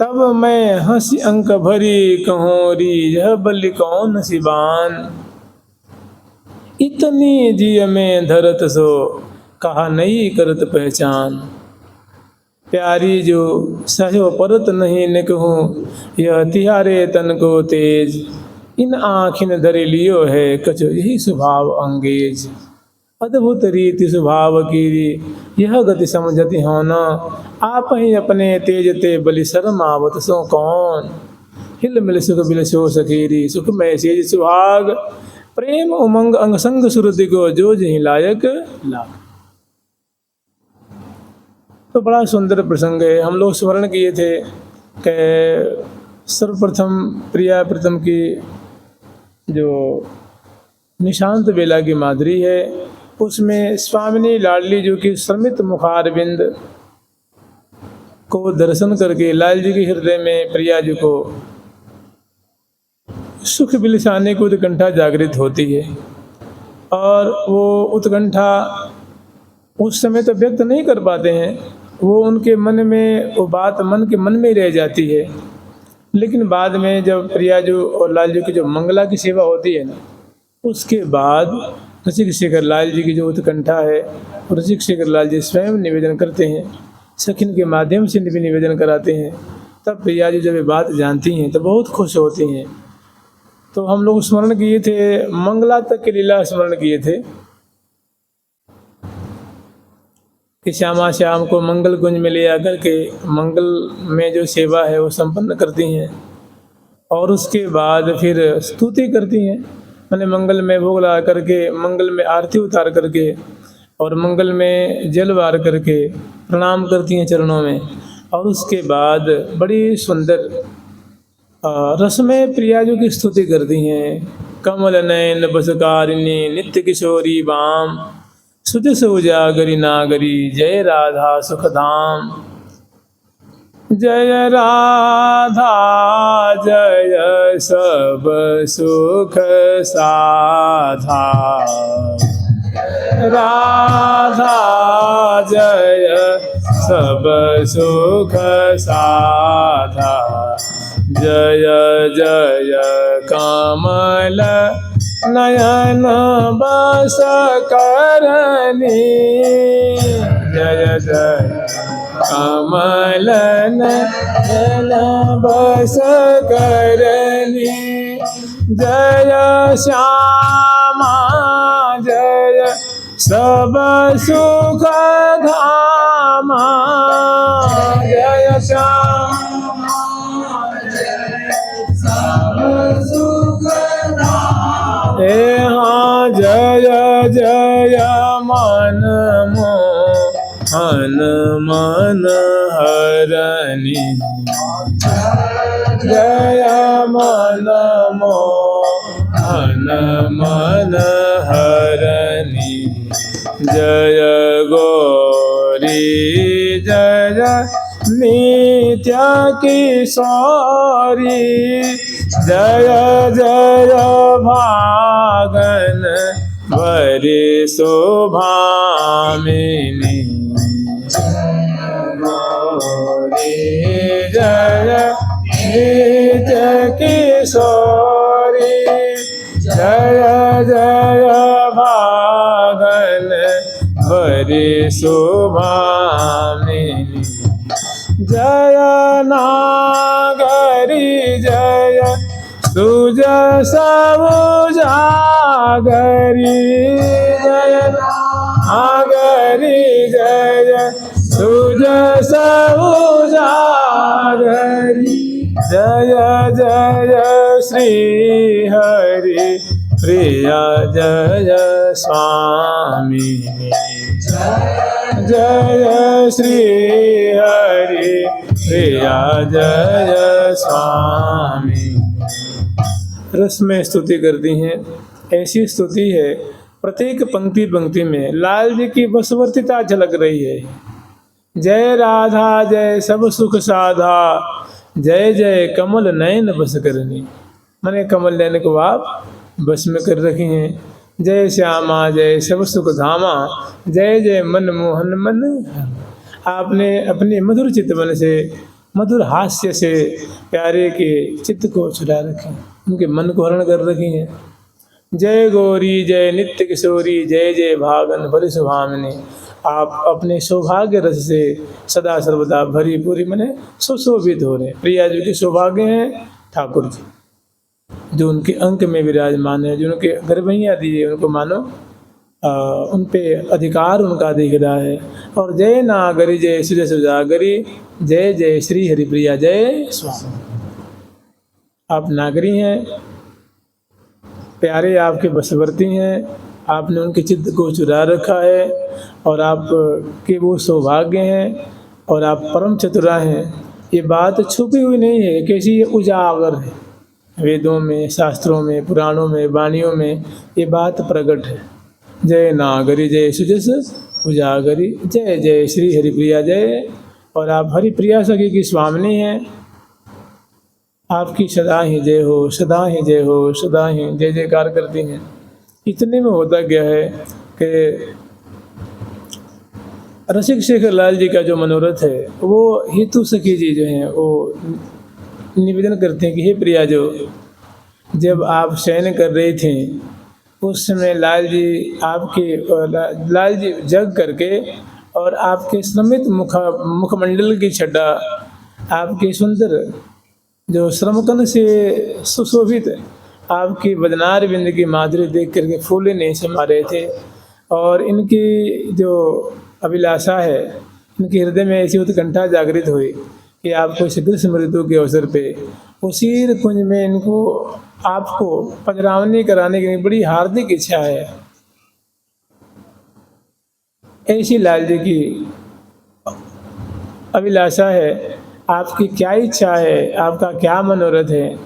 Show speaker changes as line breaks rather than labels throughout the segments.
तब मैं हंसी अंक भरी कहोरी यह बलि कौन सिबान। इतनी जिय में धरत सो कहा नहीं करत पहचान। प्यारी जो सहयो परत नहीं न कहूँ यह तिहारे तन को तेज। इन आँखिन धरे लियो है कछु यही स्वभाव अंगेज। अद्भुत रीति स्वभाव की यह गति समझति होना। आप ही अपने तेज ते बलि शर्म आवत सो कौन। हिल मिल सुख बिल सो सखीरी सुख में सेज सुहाग। प्रेम उमंग अंग संग सुरदि को जो जही लायक लाग। तो बड़ा सुंदर प्रसंग है। हम लोग स्मरण किए थे कि सर्वप्रथम प्रिया प्रीतम की जो निशांत बेला की माधुरी है उसमें स्वामिनी लाडली जो कि श्रमित मुखारविंद को दर्शन करके लाल जी के हृदय में प्रिया जी को सुख बिलसाने की उत्कंठा जागृत होती है। और वो उत्कंठा उस समय तो व्यक्त नहीं कर पाते हैं, वो उनके मन में वो बात मन के मन में रह जाती है। लेकिन बाद में जब प्रिया जी और लाल जी की जो मंगला की सेवा होती है ना, उसके बाद रसिक शेखर लाल जी की जो उत्कंठा है रसिक शेखर लाल जी स्वयं निवेदन करते हैं, सखिन के माध्यम से भी निवेदन कराते हैं। तब प्रिया जी जब ये बात जानती हैं तो बहुत खुश होती हैं। तो हम लोग स्मरण किए थे, मंगला तक की लीला स्मरण किए थे कि श्यामा श्याम को मंगल कुंज में ले आकर के मंगल में जो सेवा है वो संपन्न करती हैं। और उसके बाद फिर स्तुति करती हैं, मैंने मंगल में भोग लगा करके मंगल में आरती उतार करके और मंगल में जल वार करके प्रणाम करती हैं चरणों में। और उसके बाद बड़ी सुंदर रस में प्रिया जी की स्तुति करती हैं। कमल नयन बसकारिणी नित्य किशोरी बाम सुज सुजागरी नागरी जय राधा सुखधाम। जय राधा जय सब सुख साधा। राधा जय सब सुख साधा। जय जय कमल नयन बस करनी। जय जय कमल नयन बस करनी। जय श्यामा जय सब सुख धामा। जय श्यामा जय सब सुख धामा। हाँ जय जय मन मोहन मन हरनी। जय मन मोहन मन हरनी। जय गौरी जय नित्य किशोरी। जय जय भागन भरी शोभामिनी। गौरी जय नित्य किशोरी। जय जय भागन भरी शोभामिनी। जय नागरी जय सुज सब जागरी। जय नागरी जय सुज सब जागरी। जय जय श्री हरि प्रिया जय स्वामिनी। जय श्री हरि प्रिया जय स्वामी। रस में स्तुति करती हैं। ऐसी स्तुति है प्रत्येक पंक्ति पंक्ति में लाल जी की बसवर्तिता झलक रही है। जय राधा जय सब सुख साधा। जय जय कमल नयन बस करनी। मैंने कमल नयन को आप बस में कर रखी हैं। जय श्यामा जय सब सुख धामा। जय जय मन मोहन मन। आपने अपने मधुर चित्त मन से मधुर हास्य से प्यारे के चित्त को चुरा रखें, उनके मन को हरण कर रखी हैं। जय गौरी जय नित्य किशोरी, जय जय भागन भरी सुभामिनी। आप अपने सौभाग्य रस से सदा सर्वदा भरी पूरी मने सुशोभित हो रहे। प्रिया जी के सौभाग्य हैं ठाकुर जी, जो उनके अंक में विराजमान है, जो उनके गर्भैया दिए उनको मानो उन पे अधिकार उनका दिख रहा है। और जय नागरी जय श्री सुजागरी, जय जय श्री हरिप्रिया जय स्वामी। आप नागरी हैं, प्यारे आपके बसवर्ती हैं, आपने उनके चित्त को चुरा रखा है और आप के वो सौभाग्य हैं और आप परम चतुरा हैं। ये बात छुपी हुई नहीं है, कैसी ये उजागर है। वेदों में, शास्त्रों में, पुराणों में, वाणियों में ये बात प्रकट है। जय नागरी जय सुजस उजागरी, जय जय श्री हरिप्रिया जय। और आप हरिप्रिया सखी की स्वामिनी हैं। आपकी सदा ही जय हो, सदा ही जय हो, सदा ही जय जयकार करती हैं। इतने में होता क्या है कि रसिक शेखर लाल जी का जो मनोरथ है वो हेतु सखी जी जो हैं वो निवेदन करते हैं कि हे प्रिया, जो जब आप शयन कर रही थी उस समय लाल जी जग करके और आपके श्रमित मुखमंडल की छटा, आपके सुंदर जो श्रमकन से सुशोभित आपकी बदनार बिंद की माधुरी देख करके फूले नहीं समा रहे थे। और इनकी जो अभिलाषा है, इनके हृदय में ऐसी उत्कंठा जागृत हुई कि आपको शीघ्र स्मृतों के अवसर पे उसी कुंज में इनको आपको पधरावनी कराने की बड़ी हार्दिक इच्छा है। ऐसी लाल जी की अभिलाषा है। आपकी क्या इच्छा है, आपका क्या मनोरथ है,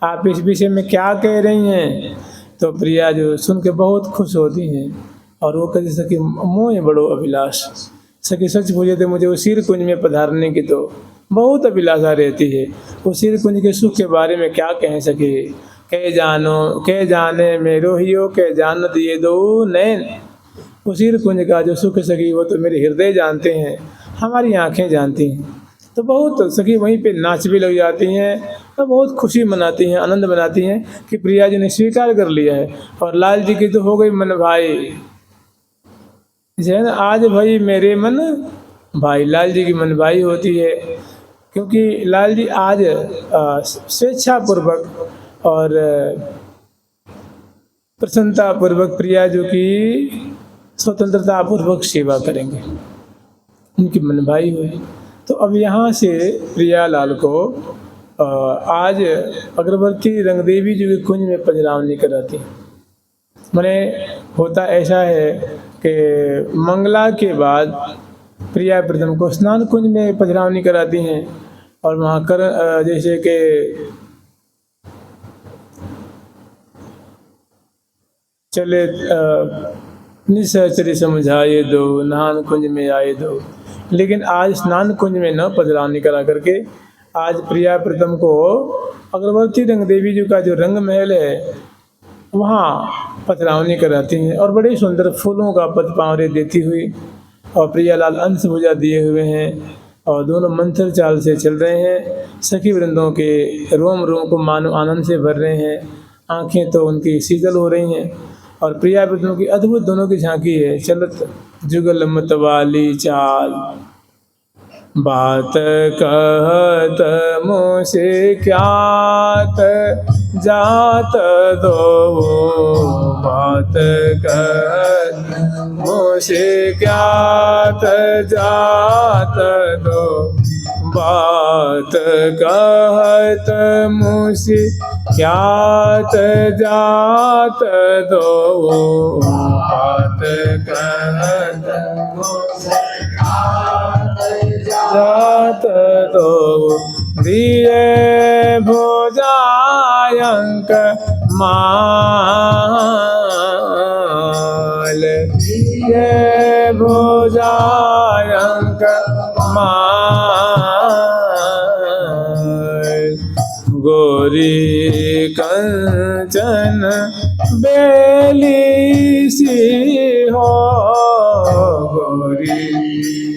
आप इस विषय में क्या कह रही हैं। तो प्रिया जो सुन के बहुत खुश होती हैं और वो कहती सखी मोह बड़ो अभिलाष, सखी सच पूछे थे मुझे उसी कुंज में पधारने की तो बहुत अभिलाषा रहती है। उसी कुंज के सुख के बारे में क्या कह सके। कह जाने मेरो हियो, कह जान दिए दो नैन। उसी कुंज का जो सुख सखी वो तो मेरे हृदय जानते हैं, हमारी आंखें जानती हैं। तो बहुत सखी वहीं पे नाच भी लग जाती हैं और बहुत खुशी मनाती हैं, आनंद मनाती हैं कि प्रिया जी ने स्वीकार कर लिया है। और लाल जी की तो हो गई मन भाई, जैन आज भाई मेरे मन भाई। लाल जी की मन भाई होती है क्योंकि लाल जी आज स्वेच्छापूर्वक और प्रसन्नतापूर्वक प्रिया जी की स्वतंत्रता पूर्वक सेवा करेंगे, उनकी मन भाई हुई। तो अब यहाँ से प्रिया लाल को आज अग्रवर्ती रंगदेवी जी के कुंज में पधरावनी कराती। मैंने होता ऐसा है कि मंगला के बाद प्रिया प्रथम को स्नान कुंज में पधरावनी कराती हैं और वहाँ कर जैसे कि चले निश्चरी समझाए दो, नहान कुंज में आए दो। लेकिन आज स्नान कुंज में न पधरावनी करा करके आज प्रिया प्रथम को अग्रवर्ती रंगदेवी जी का जो रंग महल है वहाँ पधरावनी कराती हैं और बड़े सुंदर फूलों का पदपावरे देती हुई। और प्रियालाल अंश भुजा दिए हुए हैं और दोनों मंथर चाल से चल रहे हैं। सखी वृंदों के रोम रोम को मानो आनंद से भर रहे हैं, आंखें तो उनकी शीतल हो रही हैं। और प्रिया प्रथम की अद्भुत दोनों की झांकी है। चलत जुगल मतवाली चाल, बात कहत मुझसे क्यात जात दो, बात कहत मुझसे क्यात जात दो, बात कहत मुझसे क्यात जात दो, बात कहत मुझसे जात दो, दिए भुजायंक माल, दिए भुजायंक माल, गोरी कंचन बेली सी हो, गोरी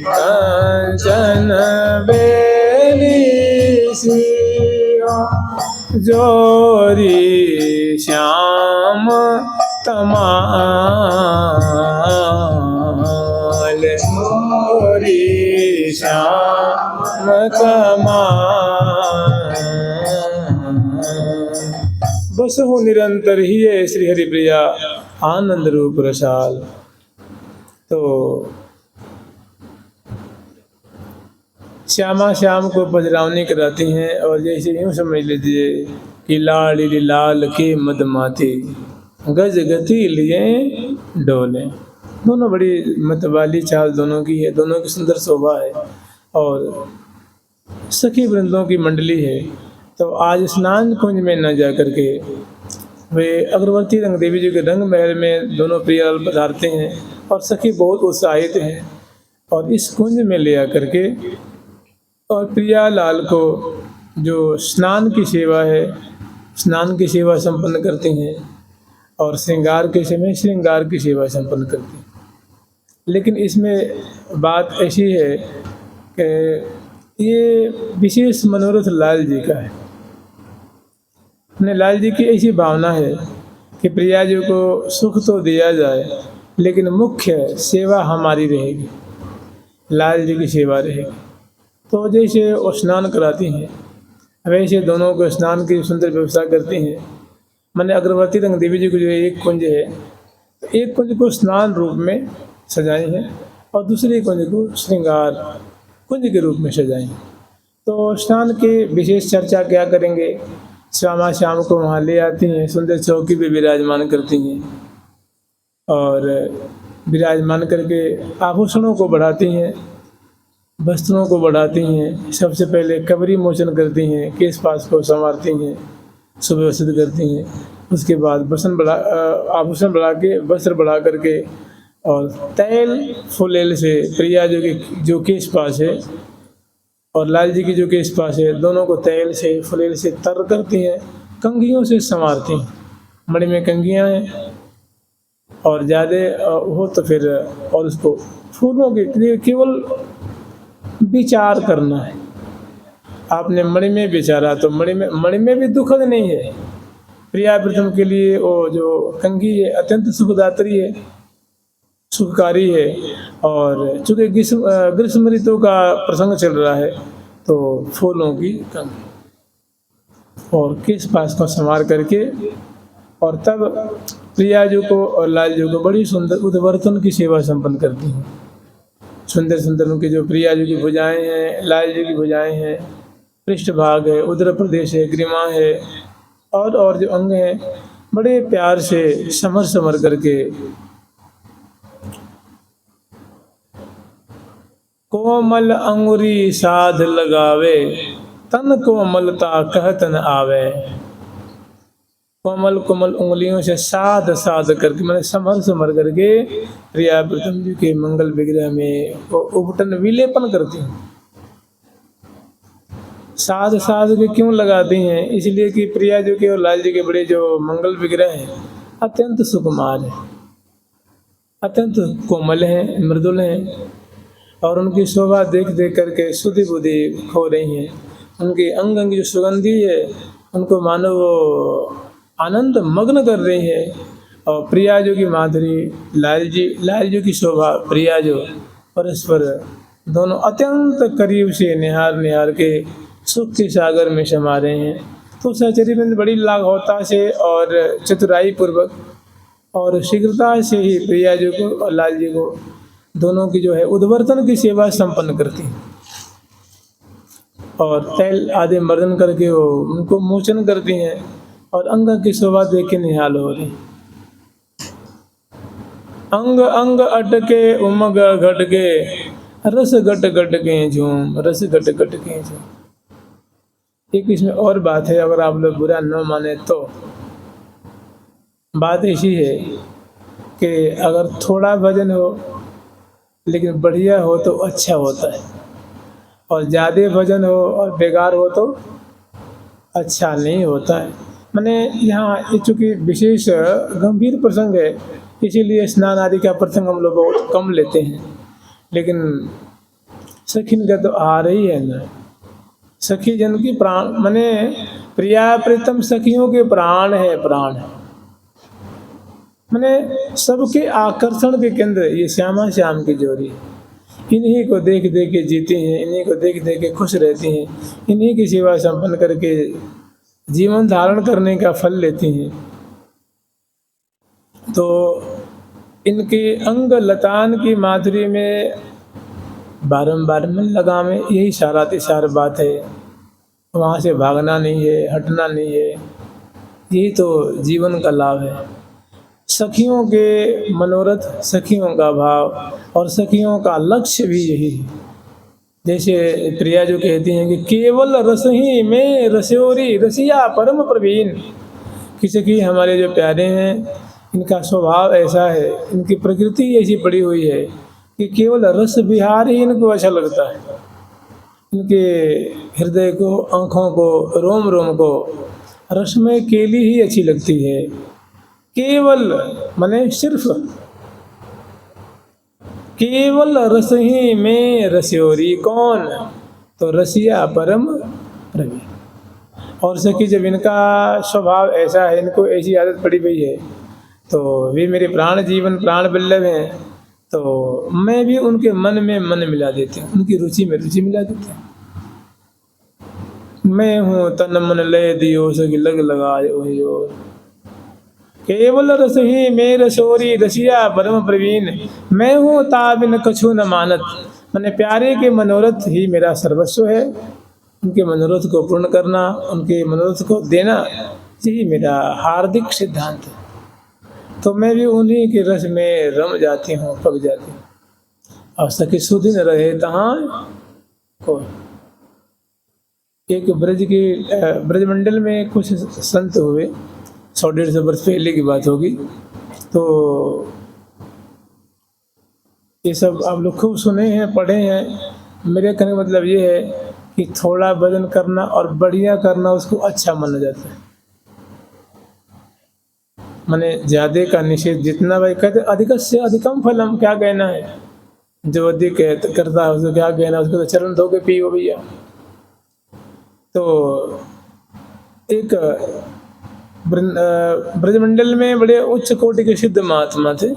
कंचन बेली जोरी श्याम तमाल, जोरी श्याम कमाल। बस हो निरंतर ही है श्री हरि प्रिया आनंद रूप रसाल। तो श्यामा श्याम को पजरावनी कराती हैं, और जैसे यूँ समझ लीजिए कि लाड़ी लाल के मदमाती गज गति लिए डोले। दोनों बड़ी मतवाली चाल दोनों की है, दोनों की सुंदर शोभा है, और सखी वृंदों की मंडली है। तो आज स्नान कुंज में न जा करके वे अग्रवर्ती रंग देवी जी के रंग महल में दोनों प्रियालाल पधारते हैं, और सखी बहुत उत्साहित हैं, और इस कुंज में ले आकर के और प्रियालाल को जो स्नान की सेवा है, स्नान की सेवा संपन्न करती हैं, और श्रृंगार के समय श्रृंगार की सेवा संपन्न करती हैं। लेकिन इसमें बात ऐसी है कि ये विशेष मनोरथ लाल जी का है। अपने लाल जी की ऐसी भावना है कि प्रिया जी को सुख तो दिया जाए, लेकिन मुख्य सेवा हमारी रहेगी, लाल जी की सेवा रहेगी। तो जैसे वो स्नान कराती हैं, वैसे दोनों को स्नान की सुंदर व्यवस्था करती हैं। मैंने अग्रवर्ती रंग देवी जी को जो एक कुंज है, तो एक कुंज को स्नान रूप में सजाई है, और दूसरे कुंज को श्रृंगार कुंज के रूप में सजाई है। तो स्नान की विशेष चर्चा क्या करेंगे। श्यामा श्याम को वहाँ ले आती हैं, सुंदर चौकी पे विराजमान करती हैं, और विराजमान करके आभूषणों को बढ़ाती हैं, वस्त्रों को बढ़ाती हैं। सबसे पहले कबरी मोचन करती हैं, केश पास को संवारती हैं, सुव्यवस्थित करती हैं। उसके बाद आभूषण बढ़ा के, वस्त्र बढ़ा करके, और तैल फुलेल से प्रिया जो केश पास है और लाल जी की जो केश पास है, दोनों को तैल से फुलेल से तर करती हैं, कंघियों से संवारती हैं। मणि में कंघियाँ हैं, और ज़्यादा हो तो फिर और उसको फूलों के लिए केवल विचार करना है। आपने मणि में विचारा तो मणि में भी दुखद नहीं है। प्रिया प्रथम के लिए वो जो कंघी है अत्यंत सुखदात्री है, सुखकारी है। और चूँकि ग्रीष्म ऋतु का प्रसंग चल रहा है, तो फूलों की कंघी और केश पास को संवार करके, और तब प्रिया जी को और लाल जी को बड़ी सुंदर उद्वर्तन की सेवा संपन्न करती हैं। सुंदर सुंदर उनकी जो प्रिया जी की भुजाएं हैं, लाल जी की भुजाएं हैं, पृष्ठभाग है, उदर प्रदेश है, ग्रीमा है, और जो अंग हैं, बड़े प्यार से समर समर करके कोमल अंगुरी साध लगावे, तन कोमलता कहत न आवे। कोमल कोमल उंगलियों से साध साध करके, मैंने समर समर करके प्रिया प्रथम जी के मंगल विग्रह में वो उपटन विलेपन करती हैं। साध साध के क्यों लगाती हैं, इसलिए कि प्रिया जी के और लाल जी के बड़े जो मंगल विग्रह हैं अत्यंत सुकुमार हैं, अत्यंत कोमल हैं, मृदुल हैं, और उनकी शोभा देख देख करके सुधि बुद्धि खो रही हैं। उनकी अंग अंग जो सुगंधी है, उनको मानो वो आनंद मग्न कर रही है। और प्रिया जो की माधुरी, लाल जी की शोभा, प्रिया जो परस्पर दोनों अत्यंत करीब से निहार निहार के सुख के सागर में समा रहे हैं। तो सहचरी में बड़ी लाघवता से और चतुराई पूर्वक और शीघ्रता से ही प्रिया जी को और लाल जी को दोनों की जो है उद्वर्तन की सेवा संपन्न करती हैं, और तैल आदि मर्दन करके वो उनको मोचन करती हैं, और अंग की शोभा देख के निहाल हो रही। अंग अंग अटके उमग घटके, रस घट घट के झूम, रस घट घट के झूम। एक इसमें और बात है, अगर आप लोग बुरा न माने तो। बात ऐसी है कि अगर थोड़ा भजन हो लेकिन बढ़िया हो तो अच्छा होता है, और ज़्यादा भजन हो और बेकार हो तो अच्छा नहीं होता है। मैंने यहाँ चूँकि विशेष गंभीर प्रसंग है, इसीलिए स्नान आदि का प्रसंग हम लोग बहुत कम लेते हैं। लेकिन सखिन का तो आ रही है ना, सखी जन की प्राण मने प्रिया प्रीतम सखियों के प्राण है, प्राण है। मने सबके आकर्षण के केंद्र ये श्यामा श्याम की जोड़ी है। इन्हीं को देख देख के जीती हैं, इन्हीं को देख देख के खुश रहती हैं, इन्हीं की सेवा संपन्न करके जीवन धारण करने का फल लेती हैं। तो इनके अंग लतान की माधुरी में बारंबार मन लगावे, यही सारा तिसार बात है। वहाँ से भागना नहीं है, हटना नहीं है, यही तो जीवन का लाभ है। सखियों के मनोरथ, सखियों का भाव और सखियों का लक्ष्य भी यही है। जैसे प्रिया जो कहती हैं कि केवल रस ही में रसोरी रसिया परम प्रवीण, कि सखी हमारे जो प्यारे हैं इनका स्वभाव ऐसा है, इनकी प्रकृति ऐसी पड़ी हुई है कि केवल रस विहार ही इनको अच्छा लगता है। इनके हृदय को, आँखों को, रोम रोम को रसमय केली ही अच्छी लगती है। केवल माने सिर्फ, केवल रस ही में रसोरी कौन, तो रसिया परम प्रवीण। और सखी जब इनका स्वभाव ऐसा है, इनको ऐसी आदत पड़ी हुई है, तो वे मेरे प्राण जीवन प्राण बल्लभ हैं, तो मैं भी उनके मन में मन मिला देती हूँ, उनकी रुचि में रुचि मिला देती हूँ। मैं हूँ तन मन लय दियो सखी लग लगाए वही और, केवल रस ही में रसोरी रसिया परम प्रवीण। मैं हूँ ताबिन कछु न मानत, मैंने प्यारे के मनोरथ ही मेरा सर्वस्व है। उनके मनोरथ को पूर्ण करना, उनके मनोरथ को देना, यही मेरा हार्दिक सिद्धांत है। तो मैं भी उन्हीं के रस में रम जाती हूँ, पक जाती हूँ। और सखी सुदिन रहे तहाँ को। एक ब्रजमंडल में कुछ संत हुए, 100-150 वर्ष पहले की बात होगी। तो ये सब आप लोग खूब सुने हैं, पढ़े हैं। मेरे कहने का मतलब ये है कि थोड़ा भजन करना और बढ़िया करना उसको अच्छा माना जाता है। माने ज्यादा का निषेध, जितना भाई कहते अधिक से अधिकम फलम, क्या कहना है, जो अधिक करता है उसको क्या कहना, उसको तो चरण धो के पियो भैया। तो एक ब्रजमंडल में बड़े उच्च कोटि के सिद्ध महात्मा थे।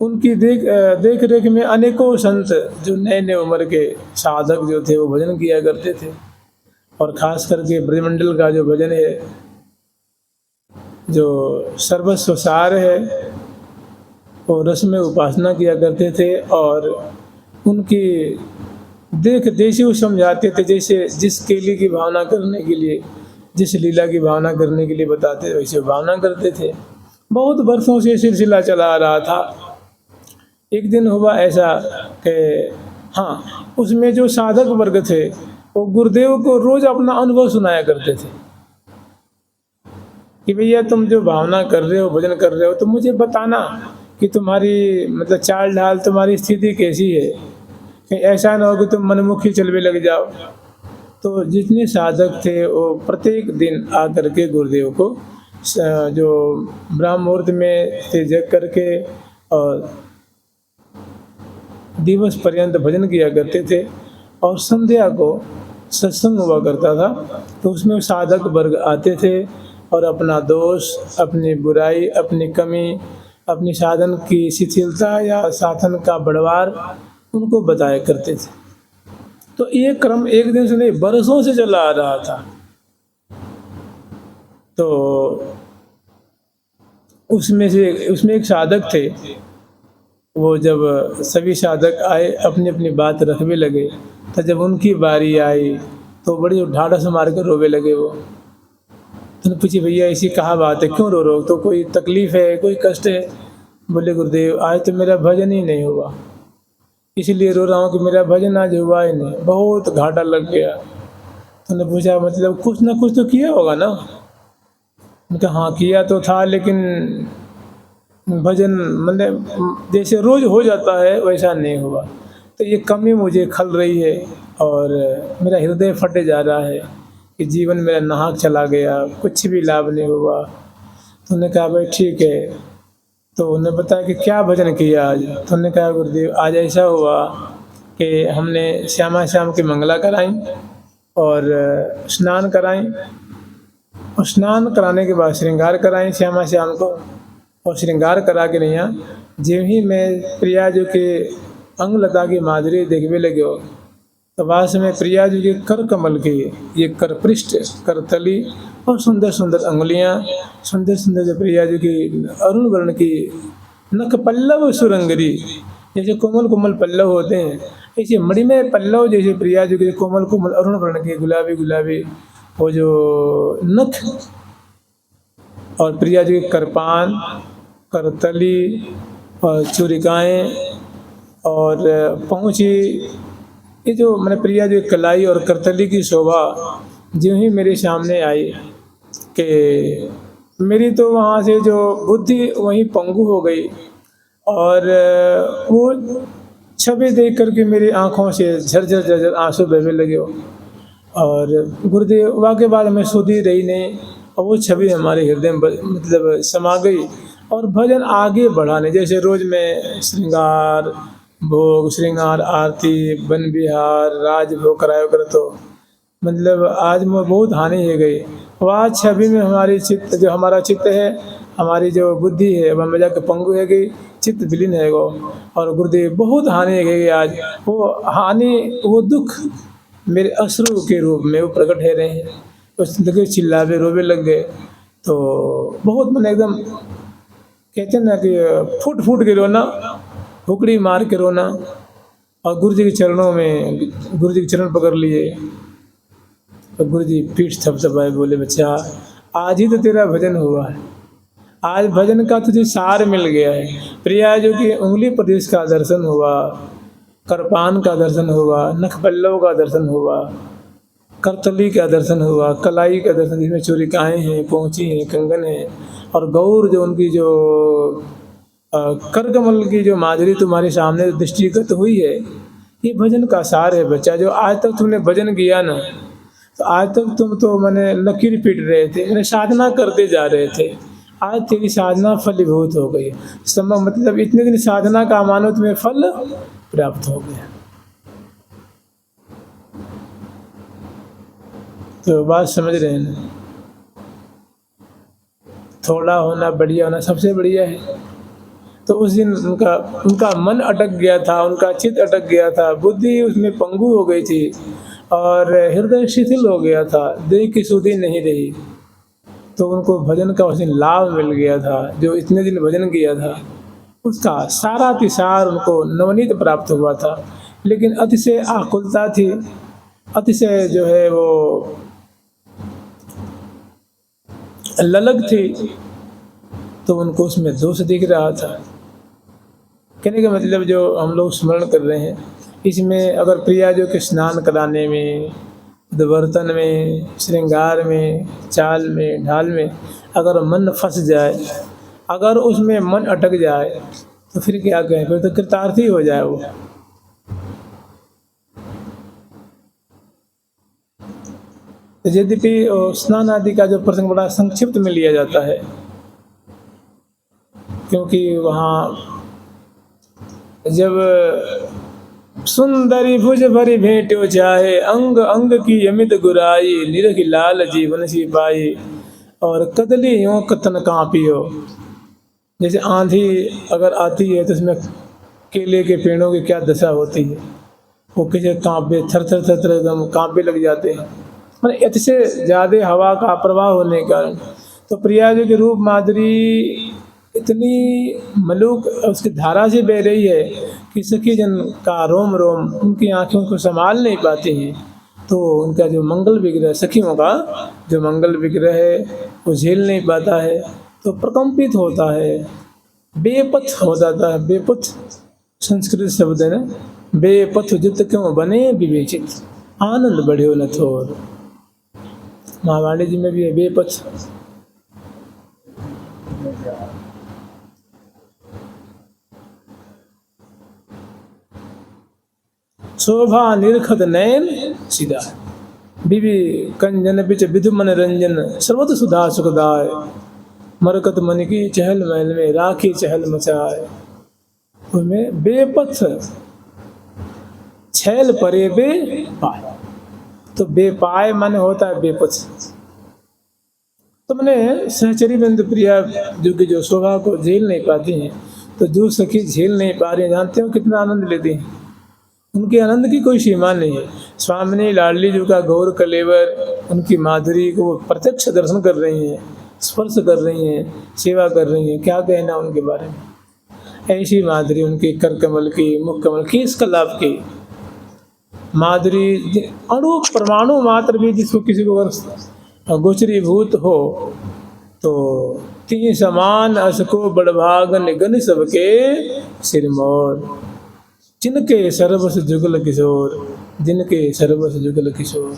उनकी देख रेख में अनेकों संत जो नए नए उम्र के साधक जो थे वो भजन किया करते थे। और खास करके ब्रजमंडल का जो भजन है, जो सर्वस्व सार है, वो रस में उपासना किया करते थे। और उनकी देख देशी वो समझाते थे, जैसे जिस केली की भावना करने के लिए, जिस लीला की भावना करने के लिए बताते वैसे भावना करते थे। बहुत वर्षों से सिलसिला चला आ रहा था। एक दिन हुआ ऐसा कि हाँ, उसमें जो साधक वर्ग थे वो गुरुदेव को रोज अपना अनुभव सुनाया करते थे कि भैया तुम जो भावना कर रहे हो, भजन कर रहे हो, तो मुझे बताना कि तुम्हारी मतलब चाल ढाल, तुम्हारी स्थिति कैसी है, कहीं ऐसा ना हो कि तुम मनमुखी चलने लग जाओ। तो जितने साधक थे वो प्रत्येक दिन आकर के गुरुदेव को जो ब्रह्म मुहूर्त में से जग करके और दिवस पर्यंत भजन किया करते थे। और संध्या को सत्संग हुआ करता था, तो उसमें साधक वर्ग आते थे और अपना दोष, अपनी बुराई, अपनी कमी, अपनी साधन की शिथिलता या साधन का बढ़वार उनको बताया करते थे। तो ये क्रम एक दिन से नहीं, बरसों से चला आ रहा था। तो उसमें एक साधक थे, वो जब सभी साधक आए अपनी अपनी बात रखने लगे, तो जब उनकी बारी आई तो बड़ी ढाढ़स मार कर रोवे लगे। वो तो पूछी भैया ऐसी कहा बात है, क्यों रो रहे हो, तो कोई तकलीफ है, कोई कष्ट है? बोले गुरुदेव आज तो मेरा भजन ही नहीं हुआ, इसलिए रो रहा हूँ कि मेरा भजन आज हुआ ही नहीं, बहुत घाटा लग गया। तो उन्होंने पूछा मतलब कुछ ना कुछ तो किया होगा ना? उनका हाँ किया तो था, लेकिन भजन मतलब जैसे रोज हो जाता है वैसा नहीं हुआ। तो ये कमी मुझे खल रही है और मेरा हृदय फटे जा रहा है कि जीवन मेरा नाहक चला गया, कुछ भी लाभ नहीं हुआ। तो उन्होंने कहा भाई ठीक है। तो उन्होंने बताया कि क्या भजन किया आज? तो उन्होंने कहा गुरुदेव आज ऐसा हुआ कि हमने श्यामा श्याम की मंगला कराई और स्नान कराई, और स्नान कराने के बाद श्रृंगार कराई श्यामा श्याम को, और श्रृंगार करा के नैया जो ही मैं प्रिया जी के अंग लता की माधुरी देखने लगे हो, तो वास में प्रिया जी के कर कमल की ये कर पृष्ठ, कर तली और सुंदर सुंदर अंगुलियाँ, सुंदर सुंदर जो प्रिया जी की अरुण वर्ण की नख पल्लव सुरंगरी, जैसे कोमल कोमल पल्लव होते हैं ऐसे मणिमय पल्लव, जैसे प्रिया जी के कोमल कोमल अरुण वर्ण के गुलाबी गुलाबी वो जो नख, और प्रिया जी के करपान, करतली और चूरिकाएँ और पहुँची, ये जो मैंने प्रिया जी की कलाई और करतली की शोभा जो ही मेरे सामने आई कि मेरी तो वहाँ से जो बुद्धि वहीं पंगु हो गई, और वो छवि देख करके मेरी आंखों से झरझर झरझर आंसू बहने लगे हो, और गुरुदेव वाह के बाद मैं सुधी रही नहीं, और वो छवि हमारे हृदय में मतलब समा गई, और भजन आगे बढ़ाने जैसे रोज में श्रृंगार भोग, श्रृंगार आरती, वन विहार, राज भोग कराया कर, तो मतलब आज मैं बहुत हानि हो गई। वह छवि में हमारी चित्त जो हमारा चित्त है, हमारी जो बुद्धि है वह में जाकर पंगु है गई, चित्त विलीन है गो, और गुरुदेव बहुत हानि है गई। आज वो हानि वो दुख मेरे अश्रु के रूप में वो प्रकट है रहे हैं, उस लगे चिल्लावे रोवे लग गए, तो बहुत मैंने एकदम कहते हैं ना कि फूट फूट के रोना, हुकड़ी मार के रोना, और गुरु जी के चरणों में गुरु जी के चरण पकड़ लिए, और गुरु जी पीठ थपथपाए, बोले बच्चा आज ही तो तेरा भजन हुआ है, आज भजन का तुझे सार मिल गया है। प्रिया जी की उंगली प्रदेश का दर्शन हुआ, करपान का दर्शन हुआ, नख पल्लव का दर्शन हुआ, करतली का दर्शन हुआ, कलाई का दर्शन, जिसमें चूरिकाएँ हैं, पहुँची हैं, कंगन हैं, और गौर जो उनकी जो कर कमल की जो माधुरी तुम्हारे सामने दृष्टिगत हुई है, ये भजन का सार है बच्चा। जो आज तक तुमने भजन किया ना, तो आज तक तुम तो मैंने लकीर पीट रहे थे, मैंने साधना करते जा रहे थे, आज तेरी साधना फलीभूत हो गई। संभव मतलब इतने दिन साधना का मानो तुम्हें फल प्राप्त हो गया। तो बात समझ रहे हैं ना, थोड़ा होना बढ़िया होना सबसे बढ़िया है। तो उस दिन उनका मन अटक गया था, उनका चित्त अटक गया था, बुद्धि उसमें पंगु हो गई थी, और हृदय शिथिल हो गया था, देह की सुधि नहीं रही। तो उनको भजन का उस दिन लाभ मिल गया था, जो इतने दिन भजन किया था उसका सारा तिसार उनको नवनीत प्राप्त हुआ था। लेकिन अतिशय आकुलता थी, अतिशय जो है वो ललक थी, तो उनको उसमें दोष दिख रहा था। कहने का मतलब जो हम लोग स्मरण कर रहे हैं, इसमें अगर प्रिया जो के स्नान कराने में, बर्तन में, श्रृंगार में, चाल में, ढाल में अगर मन फंस जाए, अगर उसमें मन अटक जाए, तो फिर क्या कहें, फिर तो कृतार्थी हो जाए वो। यद्यपि स्नान आदि का जो प्रसंग बड़ा संक्षिप्त में लिया जाता है, क्योंकि वहाँ जब सुंदरी भुज भरी भेंट्यो चाहे, अंग अंग की यमित गुराई, निरख लाल जीवन सी पाई, और कदली यूं कतन कांपियो। जैसे आंधी अगर आती है तो उसमें केले के पेड़ों की क्या दशा होती है, वो कैसे कांपे, थर थर थर थर एकदम कांपे लग जाते हैं, मतलब अतिशय ज़्यादा हवा का प्रवाह होने का। तो प्रिया जी की रूप माधुरी इतनी मलूक उसकी धारा से बह रही है कि सखी जन का रोम रोम उनकी आंखों को संभाल नहीं पाती हैं। तो उनका जो मंगल विग्रह, सखियों का जो मंगल विग्रह है वो झेल नहीं पाता है, तो प्रकंपित होता है, बेपथ हो जाता है। बेपथ संस्कृत शब्द है ना, बेपथ जित क्यों बने विवेचित, आनंद बढ़ियो न थोर। महावाणी जी में भी है बेपथ। शोभा निरखत नयन सीधा, बीबी कंजन बिच विधु मन रंजन, सर्वत सुधा सुखदाय, मरकत मन की चहल महल में राखी चहल मचाए। उसमें बेपथ छैल परे बे पाए। तो बेपाय माने होता है बेपथ। तो मैंने सहचरी बंद प्रिया जो कि जो शोभा को झेल नहीं पाती हैं, तो जो सखी झेल नहीं पा रही हैं, जानते हो कितना आनंद लेती हैं। उनके आनंद की कोई सीमा नहीं है। स्वामिनी लाडली जी का गौर कलेवर, उनकी माधुरी को प्रत्यक्ष दर्शन कर रही हैं, स्पर्श कर रही हैं, सेवा कर रही हैं। क्या कहना उनके बारे में। ऐसी माधुरी उनके कर कमल की, मुख कमल की, इस कलाप की माधुरी अणु परमाणु मात्र भी जिसको किसी को अगर गोचरीभूत हो तो तीन समान असको बड़भाग निगन सबके सिरमौर। जिनके सर्वस जुगल किशोर, जिनके सर्वस जुगल किशोर।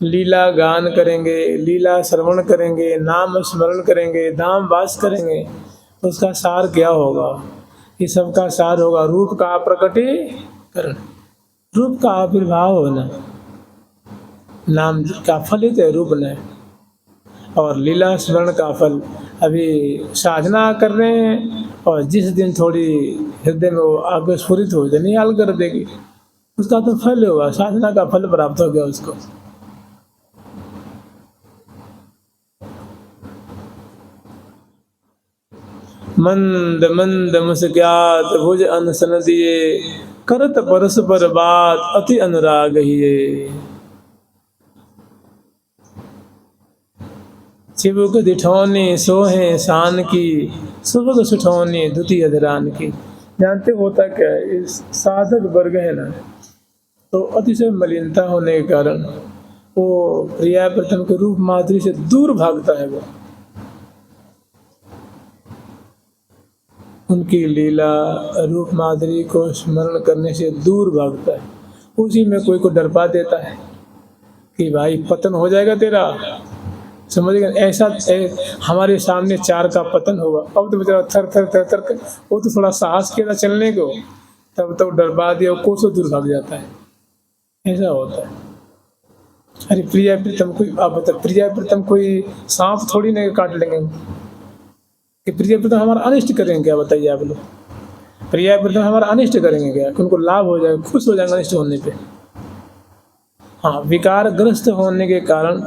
लीला गान करेंगे, लीला श्रवण करेंगे, नाम स्मरण करेंगे, धाम वास करेंगे, तो उसका सार क्या होगा। ये सबका सार होगा रूप का प्रकटीकरण, रूप का आविर्भाव होना। नाम का फल ही तो रूप न, और लीला स्मरण का फल। अभी साधना कर रहे हैं और जिस दिन थोड़ी हृदय में वो आग स्फुरित हो जाए, निहाल कर देगी, उसका तो फल होगा, साधना का फल प्राप्त हो गया उसको। मंद मंद मुस्क्यात भुज अनसन दिए, करत परस्पर बात अति अनुराग हिये। चिबुक दिठौनी सोहे शान की, सुबह सुठौनी द्वितीय अधरान की। जानते होता क्या है, इस साधक वर्ग है ना, तो अतिशय मलिनता होने के कारण वो प्रिया प्रथम के रूप माधुरी से दूर भागता है। वो उनकी लीला रूप माधुरी को स्मरण करने से दूर भागता है। उसी में कोई को डरपा देता है कि भाई पतन हो जाएगा तेरा, समझ गए। ऐसा हमारे सामने चार का पतन होगा, अब तो बेचारा थर थर थर थर कर, वो तो थोड़ा साहस किया था चलने को, तब तो डरपा दिया, कोसों दूर भाग जाता है। ऐसा होता है। अरे प्रिया प्रीतम कोई, आप बता, प्रिया प्रीतम कोई सांप थोड़ी नहीं काट लेंगे कि प्रिया प्रीतम हमारा अनिष्ट करेंगे क्या, बताइए आप लोग। प्रिया प्रीतम हमारा अनिष्ट करेंगे क्या, कि उनको लाभ हो जाएगा, खुश हो जाएंगे अनिष्ट होने पे। हाँ, विकारग्रस्त होने के कारण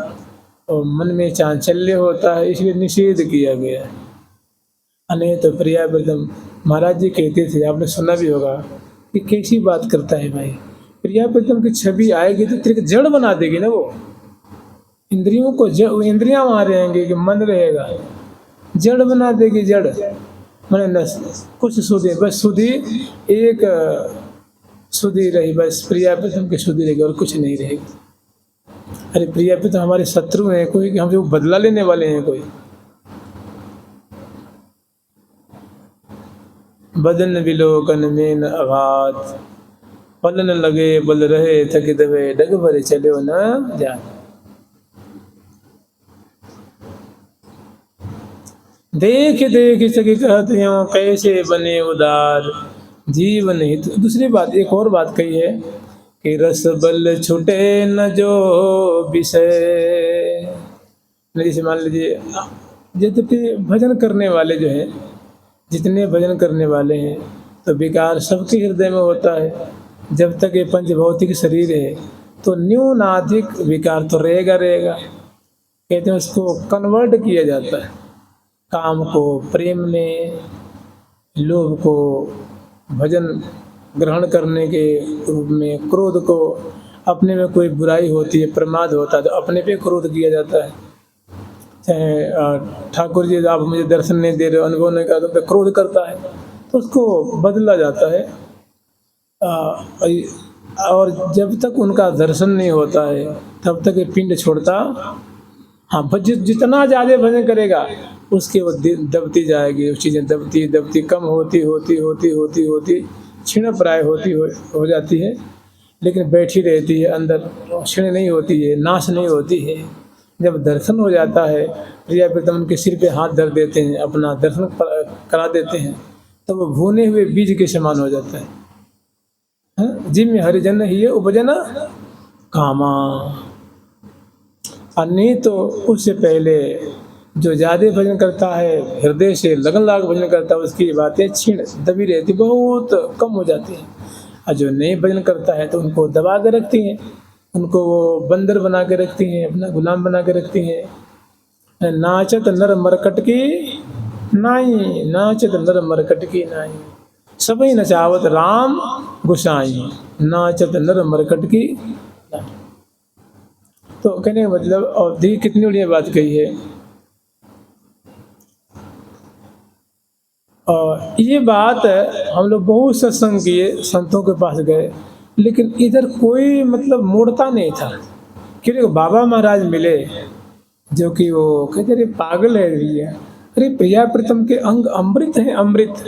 और मन में चांचल्य होता है, इसलिए निषेध किया गया है। अने तो प्रिया प्रीतम महाराज जी कहते थे, आपने सुना भी होगा, कि कैसी बात करता है भाई, प्रिया प्रीतम की छवि आएगी तो तेरे को जड़ बना देगी ना वो। इंद्रियों को इंद्रियां वहाँ रहेंगे कि मन रहेगा, जड़ बना देगी। जड़ मैंने नस कुछ सुधी, बस सुधी एक सुधी रही, बस प्रिया प्रीतम की सुधी रहेगी और कुछ नहीं रहेगी। अरे प्रिया प्रीतम हमारे शत्रु हैं कोई, कि हमसे बदला लेने वाले हैं कोई। बदन विलोकन में न आघात, पलन लगे बल रहे थकित वे, डग भरे चले न जान। देख देख सके कहते हो कैसे बने उदार, जीवन हित। दूसरी बात, एक और बात कही है कि रस बल छूटे न जो विषय। जैसे मान लीजिए, यद्यपि भजन करने वाले जो हैं, जितने भजन करने वाले हैं, तो विकार सबके हृदय में होता है। जब तक ये पंच भौतिक शरीर है तो न्यूनाधिक विकार तो रहेगा रहेगा। कहते हैं उसको कन्वर्ट किया जाता है, काम को प्रेम में, लोभ को भजन ग्रहण करने के रूप में, क्रोध को, अपने में कोई बुराई होती है, प्रमाद होता है तो अपने पे क्रोध किया जाता है। चाहे ठाकुर जी आप मुझे दर्शन नहीं दे रहे हो, अनुभव नहीं कर, तो पे क्रोध करता है, तो उसको बदला जाता है। और जब तक उनका दर्शन नहीं होता है तब तक ये पिंड छोड़ता। हाँ, जितना ज़्यादा भजन करेगा उसके वो दबती जाएगी, वो चीज़ें दबती दबती कम होती होती होती होती होती क्षीण प्राय होती हो जाती है, लेकिन बैठी रहती है अंदर, क्षीण नहीं होती है, नाश नहीं होती है। जब दर्शन हो जाता है, प्रिया प्रीतम उनके सिर पे हाथ धर देते हैं, अपना दर्शन करा देते हैं, तो वो भुने हुए बीज के समान हो जाता है। जिम हरिजन ही उपजना कामा। अन्य तो उससे पहले जो ज़्यादा भजन करता है, हृदय से लगन लाग भजन करता है, उसकी बातें क्षीण दबी रहती, बहुत कम हो जाती हैं। और जो नहीं भजन करता है तो उनको दबा के रखती हैं, उनको वो बंदर बना के रखती हैं, अपना गुलाम बना के रखती हैं। नाचत नर मरकट की नाई, नाचत नर मरकट की नाई, सबई नचावत राम गुसाई, नाचत नर मरकट की नाई। तो कहने का मतलब, और देखिए कितनी बढ़िया बात कही है। और ये बात हम लोग बहुत सत्संग किए, संतों के पास गए, लेकिन इधर कोई मतलब मोड़ता नहीं था। क्योंकि बाबा महाराज मिले, जो कि वो कहते अरे पागल है भैया, अरे प्रिया प्रीतम के अंग अमृत हैं, अमृत।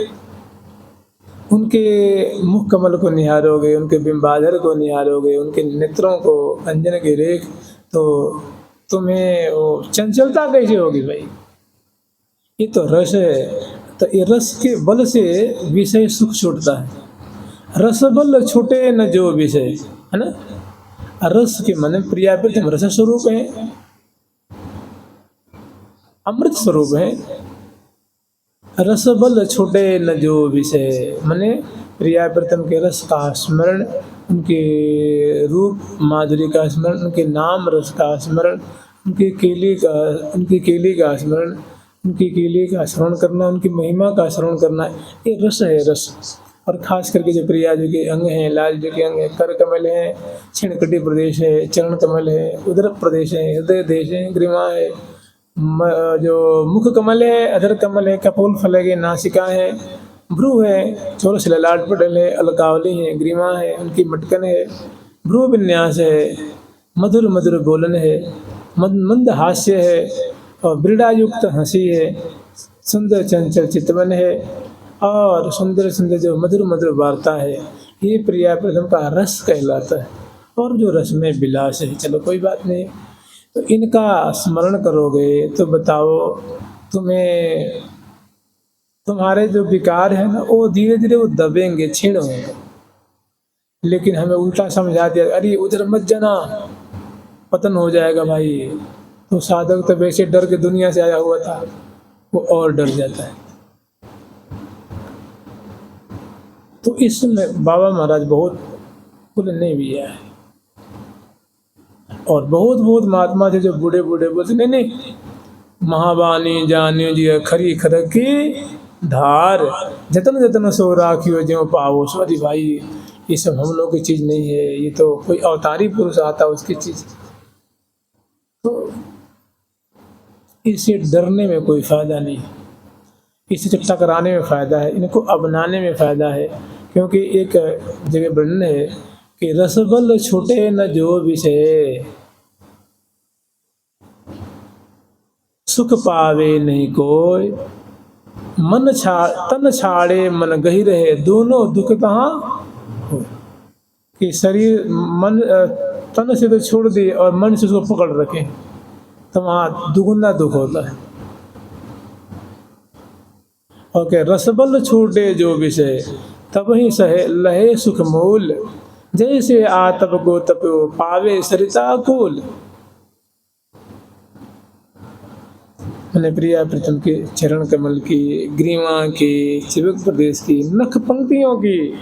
उनके मुख कमल को निहारोगे, उनके बिंबाधर को निहारोगे, उनके नेत्रों को, अंजन की रेख, तो तुम्हें वो चंचलता कैसे होगी भाई? ये तो रस है। तो ये रस के बल से विषय सुख छूटता है। रस बल छूटे न जो विषय, है ना। रस के मन प्रिया प्रीतम रस स्वरूप है, अमृत स्वरूप है। रस बल छूटे न जो विषय, माने प्रिया प्रीतम के रस का स्मरण, उनके रूप माधुरी का स्मरण, उनके नाम रस का स्मरण, उनकी केली का स्मरण, उनकी केली का श्रवण करना, उनकी महिमा का श्रवण करना, ये रस है, रस। और खास करके जो प्रिया जी के अंग हैं, लाल जी के अंग हैं, कर कमल है, छिणकटी प्रदेश है, चरण कमल है, उदर प्रदेश है, हृदय देश है, ग्रीवा है, जो मुख कमल है, अधर कमल है, कपोल फलक है, नासिका है, भ्रू है, चौरस ललाट पटल है, अलकावली है, ग्रीवा है, उनकी मटकन है, भ्रू विन्यास है, मधुर मधुर बोलन है, मंद हास्य है, और वृड़ायुक्त हंसी है, सुंदर चंचल चितवन है, और सुंदर सुंदर जो मधुर मधुर वार्ता है। ये प्रिया प्रीतम का रस कहलाता है। और जो रस में विलास है, चलो कोई बात नहीं, तो इनका स्मरण करोगे तो बताओ तुम्हें, तुम्हारे जो विकार है ना, वो धीरे धीरे वो दबेंगे, क्षीण होंगे। लेकिन हमें उल्टा समझा दिया, अरे उधर मत जाना, पतन हो जाएगा भाई। तो साधक तो वैसे डर के दुनिया से आया हुआ था, वो और डर जाता है। तो इसमें बाबा महाराज बहुत बोलने भी है। और बहुत बहुत महात्मा थे जो बूढ़े बूढ़े बोलते नहीं नहीं, महावाणी जानियो जी खरी खर की धार, जतन जतन सो राखियो ज्यों पावो सो। अरे भाई ये सब हम लोग की चीज़ नहीं है, ये तो कोई अवतारी पुरुष आता उसकी चीज़। तो इससे डरने में कोई फ़ायदा नहीं, इससे टकराने में फ़ायदा है, इनको अपनाने में फ़ायदा है। क्योंकि एक जगह वर्णन है कि रसबल छूटे न जो विषय, सुख पावे नहीं कोई, मन तन छाड़े मन गही रहे, दोनों दुख कहाँ हो। कि शरीर मन तन से तो छोड़ दिए और मन से उसको पकड़ रखे, तो वहाँ दुगुना दुख होता है। और क्या, रसबल छूटे जो विषय, तब ही सहे लहे सुख मूल, जैसे आतप को तपो पावे सरिता कूल। मैंने प्रिया प्रीतम के चरण कमल की, ग्रीवा की, चिबक प्रदेश की, नख पंक्तियों की,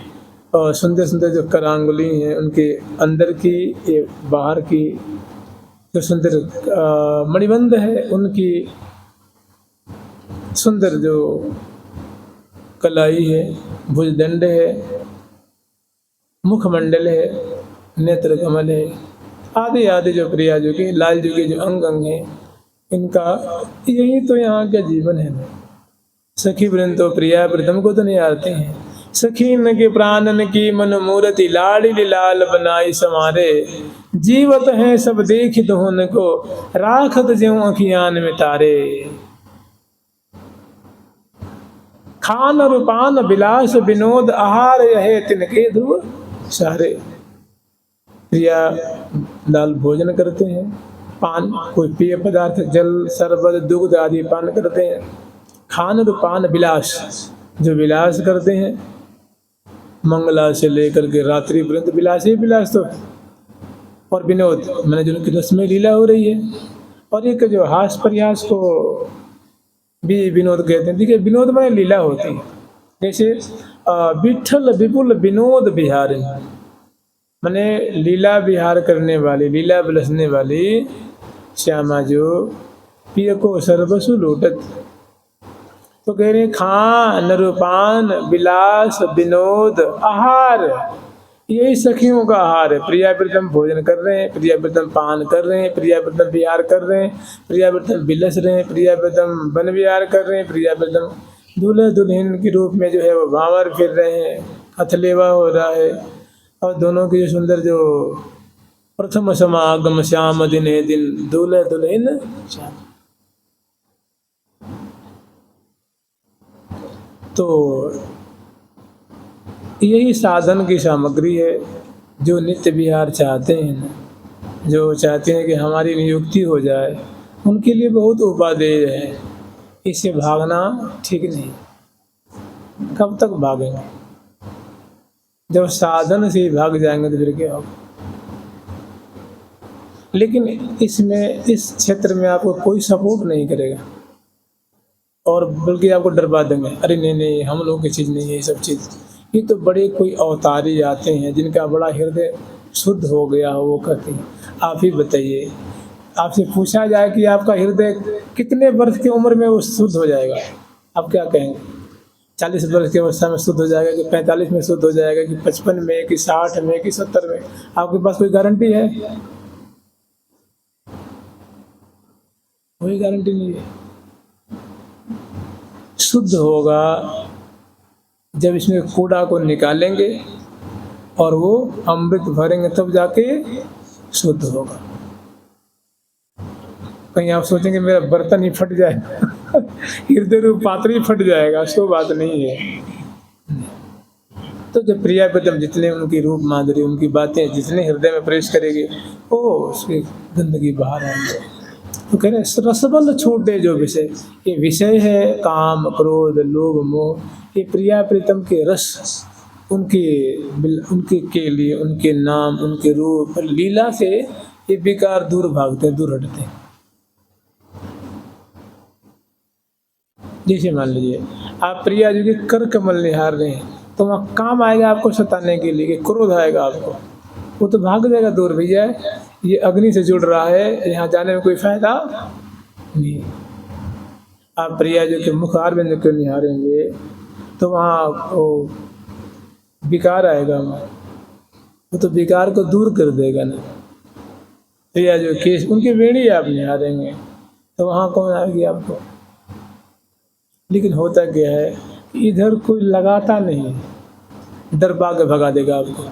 और सुंदर सुंदर जो करांगुली हैं उनके अंदर की, ये बाहर की, जो सुंदर मणिबंध है उनकी, सुंदर जो कलाई है, भुजदंड है, मुखमंडल है, नेत्र कमल है, आदि आदि जो प्रिया जो की लाल जी के जो अंग अंग हैं, इनका यही तो यहाँ का जीवन है। सखी वृंद तो प्रिया प्रीतम को तो नहीं आते हैं। सखी न के प्राणन की मन मूर्ति, लाड़ी लाल बनाई समारे, जीवत हैं सब देखित होन को, राखत ज्यों अखियान में तारे। खान रूपान विलास विनोद, आहार यहे तिनके ध्रुव सारे। प्रिया लाल भोजन करते हैं, पान कोई पेय पदार्थ, जल शरबत दूध आदि पान करते हैं। खान रूपान विलास, जो विलास करते हैं, मंगला से लेकर के रात्रि पर्यंत विलास ही विलास तो है। और विनोद मैंने जो उनकी रस्में लीला हो रही है, और एक जो हास प्रयास को भी विनोद कहते हैं। देखिए विनोद में लीला होती है, जैसे विठल विपुल विनोद बिहारी, माने लीला विहार करने वाली, लीला बिलसने वाली श्यामा जो पिय को सर्वसु लूटत। तो कह रहे खान नरुपान विलास विनोद आहार, यही सखियों का आहार है। प्रियाप्रीतम भोजन कर रहे हैं, प्रियाप्रीतम पान कर रहे हैं, प्रियाप्रीतम विहार कर रहे हैं, प्रियाप्रीतम बिलस रहे हैं, प्रियाप्रीतम वन विहार कर रहे हैं, प्रियाप्रीतम दूल्हा दुल्हन के रूप में जो है वो भांवर फिर रहे हैं, हथलेवा हो रहा है। और दोनों की जो सुंदर जो प्रथम समागम श्याम दिन है दिन दूल्हा दुल्हन श्याम। तो यही साधन की सामग्री है। जो नित्य विहार चाहते हैं, जो चाहते हैं कि हमारी नियुक्ति हो जाए, उनके लिए बहुत उपादेय है। इससे भागना ठीक नहीं। कब तक भागेंगे? जब साधन से ही भाग जाएंगे तो फिर क्या होगा? लेकिन इसमें, इस क्षेत्र में आपको कोई सपोर्ट नहीं करेगा और बल्कि आपको डरवा देंगे, अरे नहीं नहीं हम लोगों की चीज़ नहीं है ये सब चीज़। ये तो बड़े कोई अवतारी आते हैं जिनका बड़ा हृदय शुद्ध हो गया हो, वो कहते हैं। आप ही बताइए, आपसे पूछा जाए कि आपका हृदय कितने वर्ष की उम्र में वो शुद्ध हो जाएगा, आप क्या कहेंगे? 40 वर्ष की अवस्था में शुद्ध हो जाएगा कि 45 में शुद्ध हो जाएगा कि 55 में कि 60 में कि 70 में? आपके पास कोई गारंटी है? कोई गारंटी नहीं है। शुद्ध होगा जब इसमें कूड़ा को निकालेंगे और वो अमृत भरेंगे, तब जाके शुद्ध होगा। कहीं आप सोचेंगे मेरा बर्तन ही फट जाए हृदय रूप पात्र ही फट जाएगा, सो बात नहीं है। तो जब प्रियाप्रीतम जितने उनकी रूप माधुरी, उनकी बातें जितने हृदय में प्रवेश करेगी, वो उसकी गंदगी बाहर आएगी। तो कह रहे रसबल छूटे जो विषय, ये विषय है काम क्रोध लोभ मोह, ये प्रियाप्रीतम के रस, उनके के लिए, उनके नाम, उनके रूप लीला से ये विकार दूर भागते हैं, दूर हटते हैं। जैसे मान लीजिए आप प्रिया जी के कर कमल निहार रहे हैं, तो वहाँ काम आएगा आपको सताने के लिए, क्रोध आएगा आपको, वो तो भाग जाएगा दूर। भैया ये अग्नि से जुड़ रहा है, यहाँ जाने में कोई फायदा नहीं। आप प्रिया जी के मुख आरविंद को निहारेंगे तो वहाँ वो विकार आएगा, वो तो विकार को दूर कर देगा ना। प्रिया जो केस उनकी बेड़ी आप निहारेंगे तो वहाँ कौन आएगी आपको? लेकिन होता क्या है, इधर कोई लगाता नहीं, डर पाके भगा देगा आपको।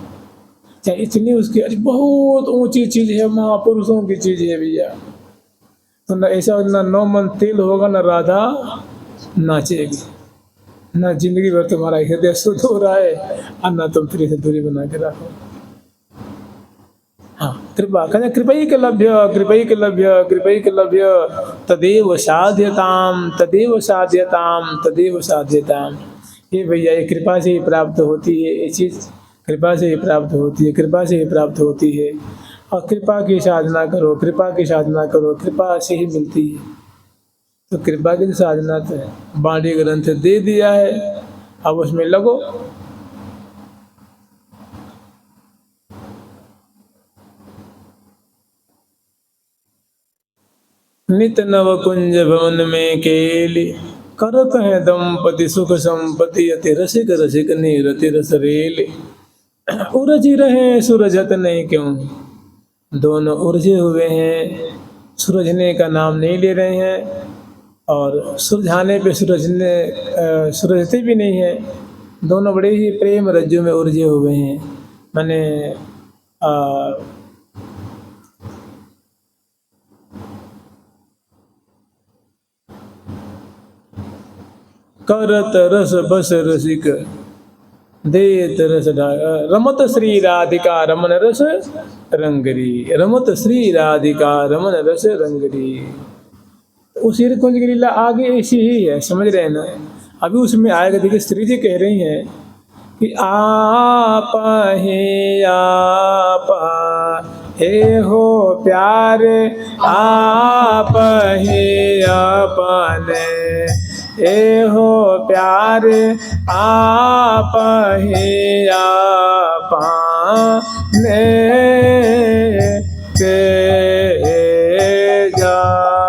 चाहे इतनी उसकी अरे बहुत ऊंची चीज़ है, महापुरुषों की चीज़ है भैया, तो न ऐसा ना 9 मन तेल होगा, ना राधा नाचेगी, ना जिंदगी भर तुम्हारा हृदय शुद्ध हो रहा है, और ना तुम फिर से दूरी बना के रखो। हाँ, कृपा कहते कृपई के लभ्य, कृपई के लभ्य, कृपई के लभ्य तदेव साध्यताम, तदेव साध्यताम, तदेव साध्यताम। ये भैया ये कृपा से ही प्राप्त होती है, ये चीज़ कृपा से ही प्राप्त होती है, कृपा से ही प्राप्त होती है। और कृपा की साधना करो, कृपा की साधना करो, कृपा से ही मिलती है। तो कृपा की साधना तो बाणी ग्रंथ दे दिया है, अब उसमें लगो। नित नव कुंज भवन में केली, करत है दंपति सुख संपत्ति, अति रसिक रसिक नीरति रस रेल। उरझी रहे सूरजत नहीं क्यों, दोनों उलझे हुए हैं, सुलझने का नाम नहीं ले रहे हैं, और सुलझाने पे सुलझते भी नहीं है। दोनों बड़े ही प्रेम रज्जु में उलझे हुए हैं। मैंने करत रस बस रसिक देत रस रमत श्री राधिका रमन रस रंगरी, रमत श्री राधिका रमन रस रंगरी। उसी कुंज की लीला आगे ऐसी ही है, समझ रहे हैं ना? अभी उसमें आएगा, देखिए श्री जी कह रही हैं कि आप हे हो प्यार, आप हे अपने एहो प्यार आप ही पाने के जाते।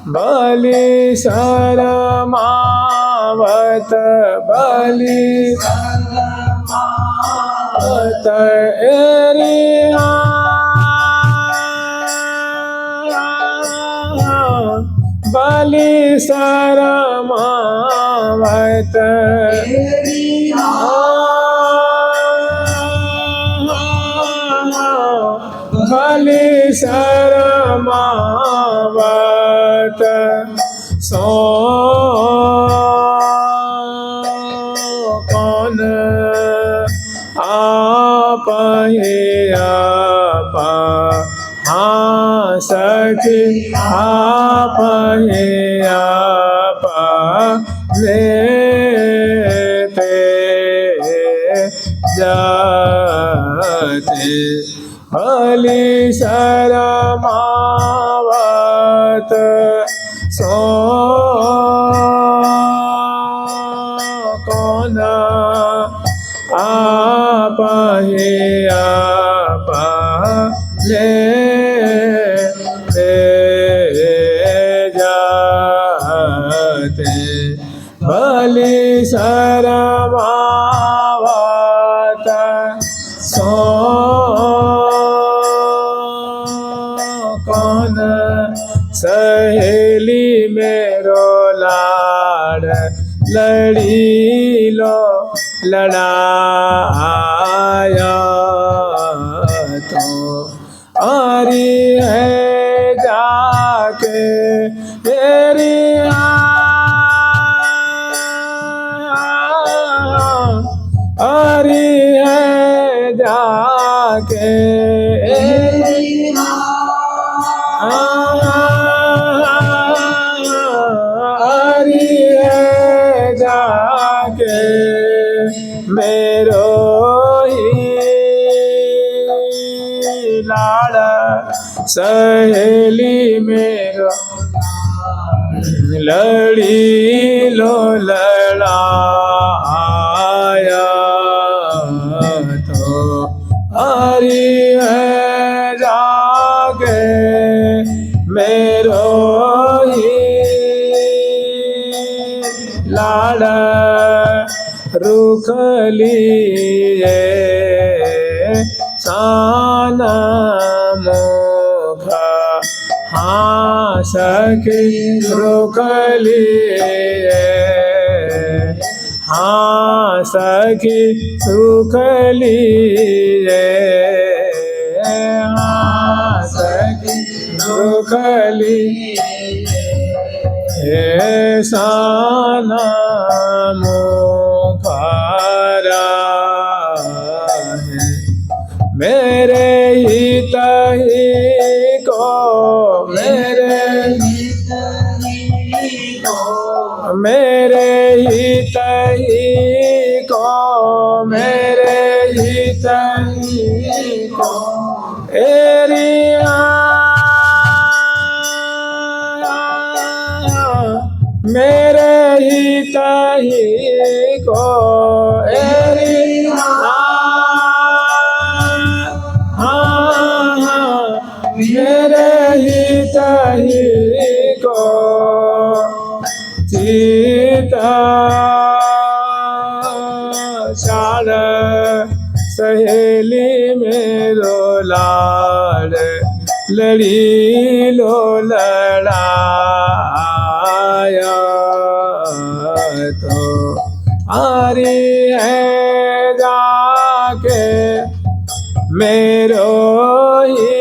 बलि शरमावत बलि शरमावत एरिया बलि शरमावत बलि शरमावत सो कौन आप ही हाँ सखी आप ही लेते जाते। बलि शरमावत सो कौन आप ही लेते जाते। बलि शरमावत सो कौन सहेली मेरो लाड़ लड़ी लो लड़ाया तो आरी है जाके तेरी आरी है जाके आरी है जाके मेरो ही लाड़ सहेली मेरो लड़ी लो लड़ाया तो हरी है जागे मेरो ही लाड़ रुख लिए साना मुखा हाँ सखी रुख लिए हाँ सखी सुख लिए हाँ सखी सुख लिए साना मुखारा है मेरे हित ही को मेरे हित ही को मेरे हित ही को एरिया मेरे हित ही को एरिया मेरे हित ही को सीता चार सहेली मेरो लाड़ लड़ी लो लड़ाया तो आरी है जाके मेरो ही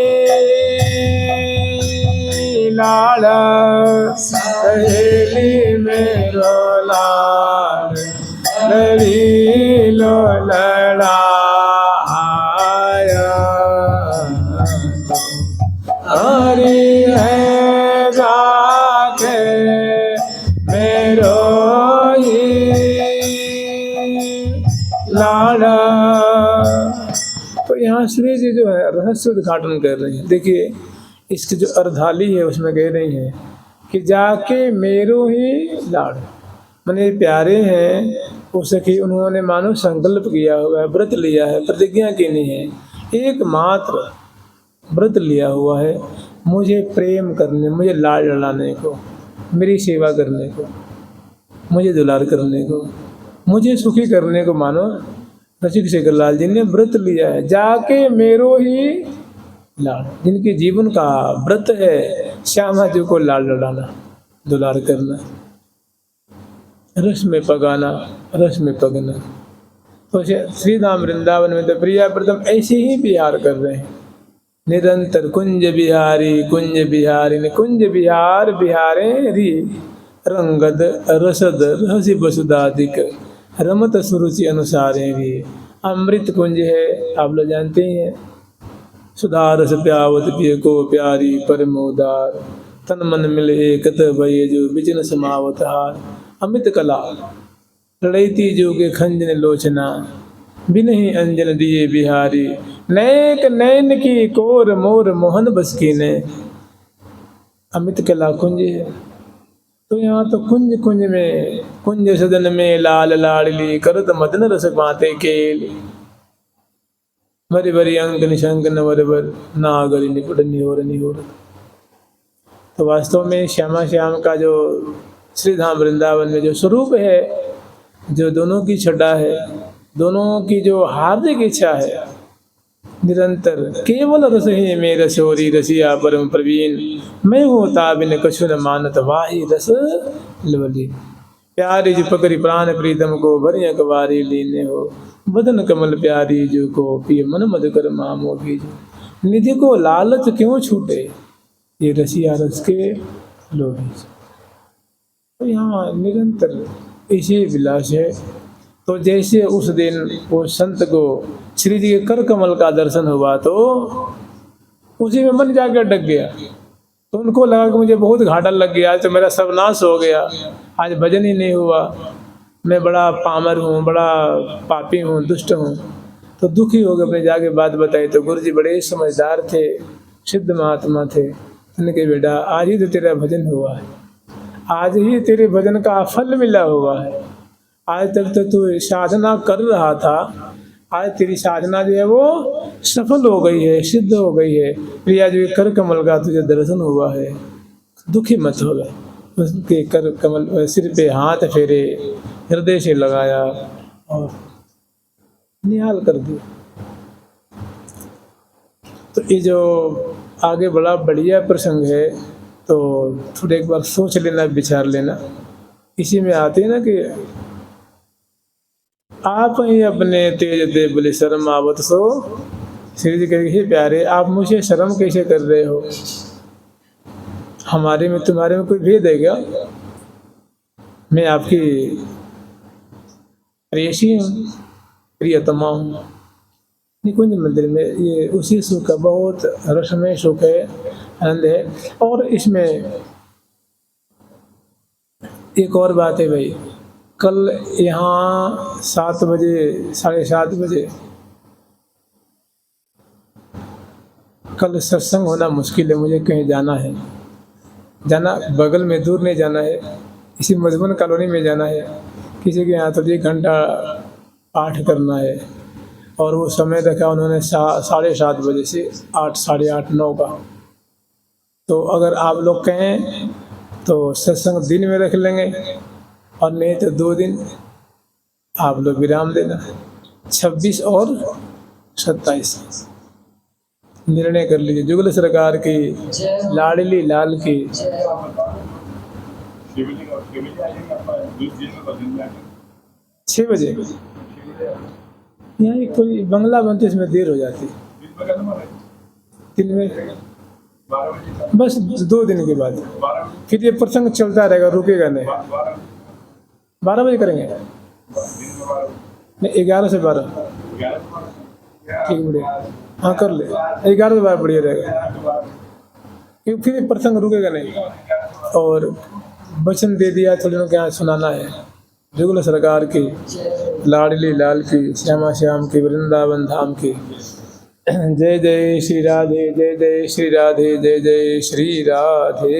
लाड़ सहेली मेरो लाड़ लड़ी लो लड़ाया हरी है जाके मेरो ही लाड़ा। तो यहाँ श्री जी जो है रहस्य उद्घाटन कर रहे हैं। देखिए इसकी जो अर्धाली है उसमें कह रही है कि जाके मेरो ही लाड़, माने प्यारे हैं उससे कि उन्होंने मानो संकल्प किया हुआ है, व्रत लिया है, प्रतिज्ञा की नहीं है, एकमात्र व्रत लिया हुआ है मुझे प्रेम करने, मुझे लाड़ लड़ाने को, मेरी सेवा करने को, मुझे दुलार करने को, मुझे सुखी करने को मानो रसिक शेखर लाल जी ने व्रत लिया है। जाके मेरो ही लाड़, जिनके जीवन का व्रत है श्यामा जी को लाड़ लड़ाना, दुलार करना, रस में पगाना, रस में पगना। तो श्री धाम वृंदावन में तो प्रिया प्रथम ऐसे ही बिहार कर रहे हैं निरंतर, कुंज बिहारी कुंज बिहारी ने कुंज बिहार बिहारे री, रंगद रसद रहसी वसुदाधिक रमत सुरुचि अनुसारे भी। अमृत कुंज है, आप लोग जानते ही हैं, सुधा रस प्यावत पिय को प्यारी परमोदार, तन मन मिले एकत भय जो बिचन समावत हार। अमित कला लड़ैती जो के खंजन लोचना, बिन ही अंजन दिए बिहारी, नैक नैन की कोर मोर मोहन बस की ने। अमित कला कुंज है, तो यहाँ तो कुंज कुंज में, कुंज सदन में लाल लाडली, करत मदन रस पाते केल, भरी भरी अंक निशंक नवर बर, नागरी निपुट निहोर निहोर। तो वास्तव में श्यामा श्याम का जो श्री धाम वृंदावन में जो स्वरूप है, जो दोनों की छटा है, दोनों की जो हार्दिक इच्छा है, निरंतर केवल रस ही में रसोरी रसिया परम प्रवीण, मैं होता बिन कछु न मानत वाही रस लवली। प्यारी जो पकड़ी प्राण प्रीतम को भरी अकबारी लीने हो, बदन कमल प्यारी जो को पिय मन मधुकर मामो भीजो। निधि को लालच क्यों छूटे, ये रसिया रस के लोभी। तो यहाँ निरंतर इसी विलास है। तो जैसे उस दिन वो संत को श्री जी के कर कमल का दर्शन हुआ तो उसी में मन जाकर डग गया। तो उनको लगा कि मुझे बहुत घाटा लग गया, आज तो मेरा सर्वनाश हो गया, आज भजन ही नहीं हुआ, मैं बड़ा पामर हूँ, बड़ा पापी हूँ, दुष्ट हूँ। तो दुखी हो गए, अपने जाके बात बताई। तो गुरु जी बड़े समझदार थे, सिद्ध महात्मा थे। उनके बेटा आज ही तो तेरा भजन हुआ है, आज ही तेरे भजन का फल मिला हुआ है। आज तक तो तू साधना कर रहा था, आज तेरी साधना जो है वो सफल हो गई है, सिद्ध हो गई है। प्रिया जो कर कमल का तुझे दर्शन हुआ है, दुखी मत हो गए। उसके कर कमल सिर पे हाथ फेरे, हृदय से लगाया और निहाल कर दिया। तो ये जो आगे बड़ा बढ़िया प्रसंग है, तो थोड़ा एक बार सोच लेना, विचार लेना। इसी में आते हैं ना कि आप ही अपने तेज दे बोले शर्म आवत सो। श्री जी कहेंगे, हे प्यारे, आप मुझे शर्म कैसे कर रहे हो, हमारे में तुम्हारे में कोई भेद है क्या? मैं आपकी प्रेयसी हूँ, प्रियतमा हूँ। निकुंज मंदिर में ये उसी सुख का बहुत रसमय सुख है, आनंद है। और इसमें एक और बात है भाई, कल यहाँ 7 बजे 7:30 बजे कल सत्संग होना मुश्किल है, मुझे कहीं जाना है, जाना बगल में, दूर नहीं जाना है, इसी मधुबन कॉलोनी में जाना है किसी के यहाँ। तो 1 घंटा पाठ करना है और वो समय रखा उन्होंने 7:30 बजे से 8, 8:30, 9 का। तो अगर आप लोग कहें तो सत्संग दिन में रख लेंगे, और नहीं तो 2 दिन आप लोग विराम देना, 26 और 27 निर्णय कर लीजिए। जुगल सरकार की, लाडली लाल की। 6 बजे यहाँ एक कोई बंगला बनती है, इसमें देर हो जाती है। दिन में बस 2 दिन के बाद फिर ये प्रसंग चलता रहेगा, रुकेगा नहीं। 12 बजे करेंगे, नहीं 11 से 12, ठीक बढ़िया, हाँ कर ले, 11 से 12 बढ़िया रहेगा, क्योंकि फिर प्रसंग रुकेगा नहीं। और वचन दे दिया, थोड़ी लोग यहाँ सुनाना है। जुगल सरकार की, लाडली लाल की, श्यामा श्याम की, वृंदावन धाम की। जय जय श्री राधे, जय जय श्री राधे, जय जय श्री राधे।